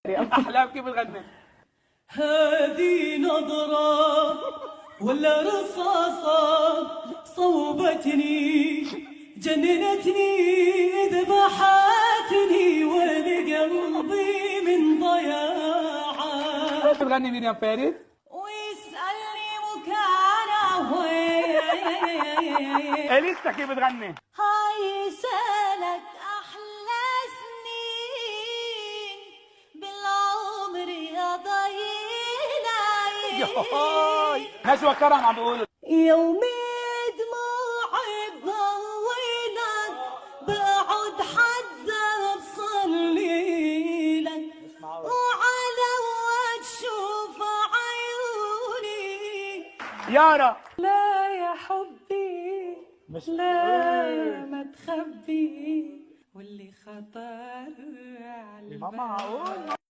احلام كيف بتغني؟ هذه نظرة ولا رصاصة صوبتني جننتني ذبحتني ولقلبي من ضياعها. كيف بتغني ميريام فارس؟ ويسألني مكانه وين. اليسا كيف بتغني؟ هاي سنة أحلى سنين بالعمر يا ضيلاي. نشوى كرم عم بيقولوا يومي دموعي بضويلك بقعد حدا بصلي لك وعلى وجه شوف عيوني. يارا لا يا حبي لا ما تخبي واللي خطر على ما معقول.